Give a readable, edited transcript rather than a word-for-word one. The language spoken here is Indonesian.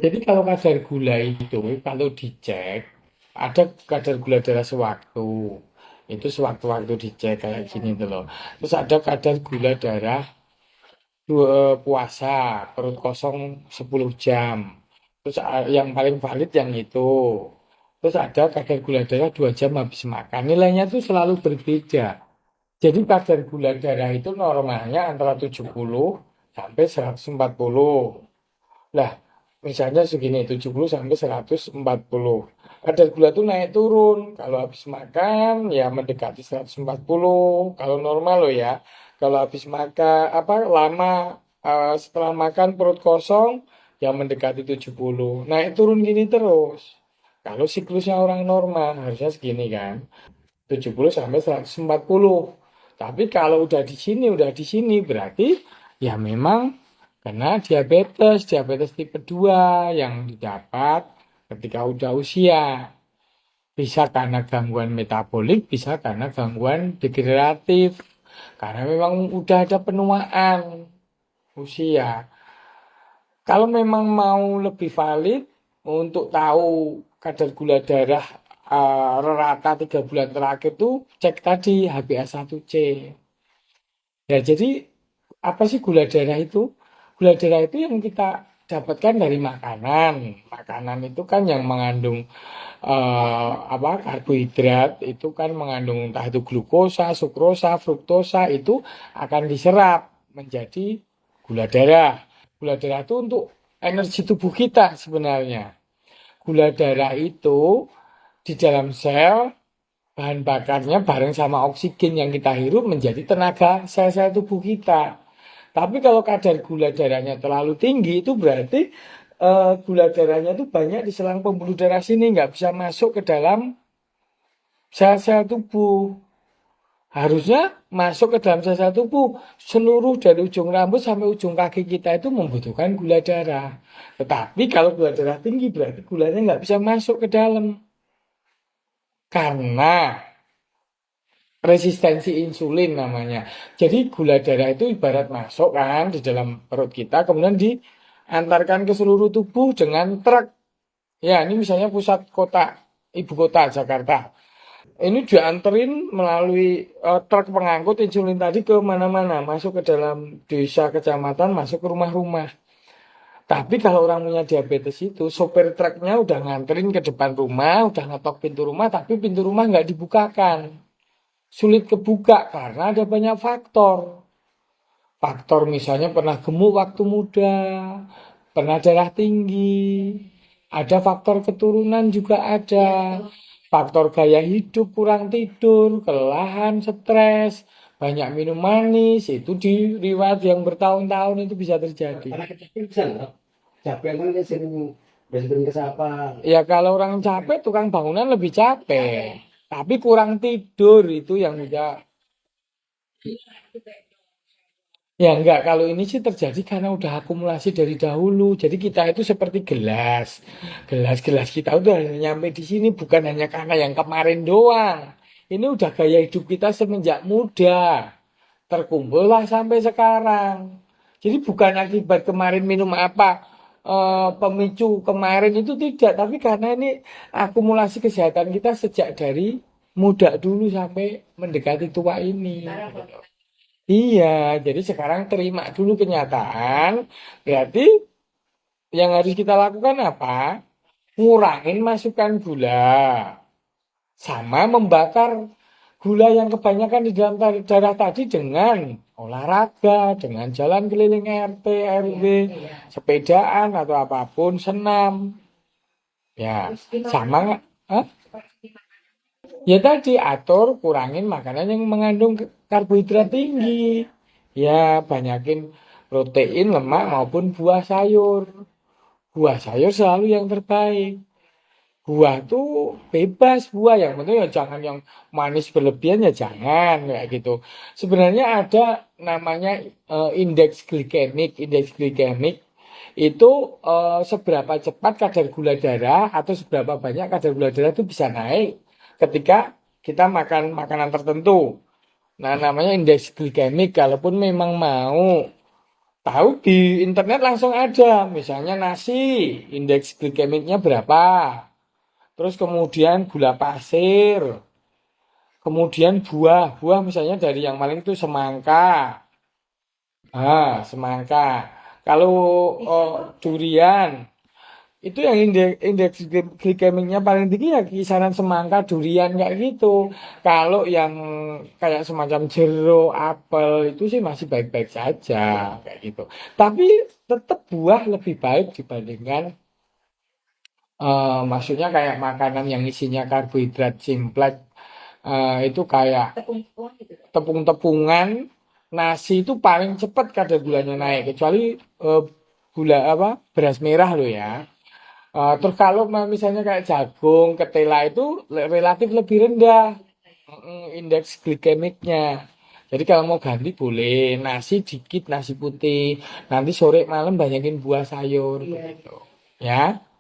Jadi kalau kadar gula itu kalau dicek ada kadar gula darah sewaktu. Itu sewaktu-waktu dicek kayak gini tuh loh. Terus ada kadar gula darah puasa, perut kosong 10 jam. Terus yang paling valid yang itu. Terus ada kadar gula darah 2 jam habis makan. Nilainya tuh selalu berbeda. Jadi kadar gula darah itu normalnya antara 70 sampai 140. Lah, misalnya segini 70 sampai 140. Kadar gula tuh naik turun. Kalau habis makan ya mendekati 140. Kalau normal loh ya. Kalau habis makan apa lama setelah makan perut kosong ya mendekati 70. Naik turun gini terus. Kalau siklusnya orang normal harusnya segini kan. 70 sampai 140. Tapi kalau udah di sini berarti ya memang karena diabetes tipe 2 yang didapat ketika udah usia. Bisa karena gangguan metabolik, bisa karena gangguan degeneratif. Karena memang udah ada penuaan usia. Kalau memang mau lebih valid untuk tahu kadar gula darah rata 3 bulan terakhir tuh cek tadi HbA1c. Ya, jadi apa sih gula darah itu? Gula darah itu yang kita dapatkan dari makanan. Makanan itu kan yang mengandung apa karbohidrat itu kan mengandung entah itu glukosa, sukrosa, fruktosa itu akan diserap menjadi gula darah. Gula darah itu untuk energi tubuh kita sebenarnya. Gula darah itu di dalam sel bahan bakarnya bareng sama oksigen yang kita hirup menjadi tenaga sel-sel tubuh kita. Tapi kalau kadar gula darahnya terlalu tinggi itu berarti gula darahnya itu banyak di selang pembuluh darah sini nggak bisa masuk ke dalam sel-sel tubuh. Harusnya masuk ke dalam sel-sel tubuh. Seluruh dari ujung rambut sampai ujung kaki kita itu membutuhkan gula darah. Tetapi kalau gula darah tinggi berarti gulanya nggak bisa masuk ke dalam. Karena resistensi insulin namanya. Jadi gula darah itu ibarat masuk kan di dalam perut kita, kemudian diantarkan ke seluruh tubuh dengan truk. Ya, ini misalnya pusat kota, ibu kota Jakarta. Ini dianterin melalui truk pengangkut insulin tadi ke mana-mana, masuk ke dalam desa, kecamatan, masuk ke rumah-rumah. Tapi kalau orang punya diabetes itu, sopir truknya udah nganterin ke depan rumah, udah ngetok pintu rumah, tapi pintu rumah nggak dibukakan. Sulit kebuka karena ada banyak faktor. Faktor misalnya pernah gemuk waktu muda, pernah darah tinggi, ada faktor keturunan juga ada, faktor gaya hidup kurang tidur, kelelahan, stres, banyak minum manis, itu di riwayat yang bertahun-tahun itu bisa terjadi. Anak kecil bisa nggak? Capek kan dia sering berhenti ke siapa? Ya kalau orang capek, tukang bangunan lebih capek. Tapi kurang tidur itu yang juga. Ya enggak, kalau ini sih terjadi karena udah akumulasi dari dahulu. Jadi kita itu seperti gelas. Gelas-gelas kita udah nyampe di sini bukan hanya karena yang kemarin doang. Ini udah gaya hidup kita semenjak muda. Terkumpullah sampai sekarang. Jadi bukan akibat kemarin minum apa, pemicu kemarin itu tidak. Tapi karena ini akumulasi kesehatan kita sejak dari muda dulu sampai mendekati tua ini. Iya, jadi sekarang terima dulu kenyataan. Berarti yang harus kita lakukan apa? Ngurangin masukan gula. Sama membakar gula yang kebanyakan di dalam darah tadi dengan olahraga, dengan jalan keliling RT, RW, sepedaan atau apapun, senam. Ya, sama nggak? Hah? Ya tadi atur kurangin makanan yang mengandung karbohidrat tinggi. Ya, banyakin protein, lemak maupun buah sayur. Buah sayur selalu yang terbaik. Buah tuh bebas buah yang penting ya jangan yang manis berlebihan ya jangan kayak gitu. Sebenarnya ada namanya indeks glikemik. Indeks glikemik itu seberapa cepat kadar gula darah atau seberapa banyak kadar gula darah itu bisa naik ketika kita makan makanan tertentu. Nah, namanya indeks glikemik. Kalaupun memang mau Tahu di internet langsung ada, misalnya nasi, indeks glikemiknya berapa, terus kemudian gula pasir, kemudian buah misalnya dari yang paling itu semangka, semangka. Kalau durian, itu yang indeks glikemiknya paling tinggi ya kisaran semangka, durian kayak gitu. Kalau yang kayak semacam jeruk, apel itu sih masih baik-baik saja kayak gitu. Tapi tetap buah lebih baik dibandingkan maksudnya kayak makanan yang isinya karbohidrat simplet, itu kayak tepung-tepungan, nasi itu paling cepat kadar gulanya naik kecuali eh, gula apa beras merah loh ya. Terus kalau misalnya kayak jagung, ketela itu relatif lebih rendah indeks glikemiknya. Jadi kalau mau ganti boleh nasi dikit, nasi putih. Nanti sore malam banyakin buah sayur gitu. Ya.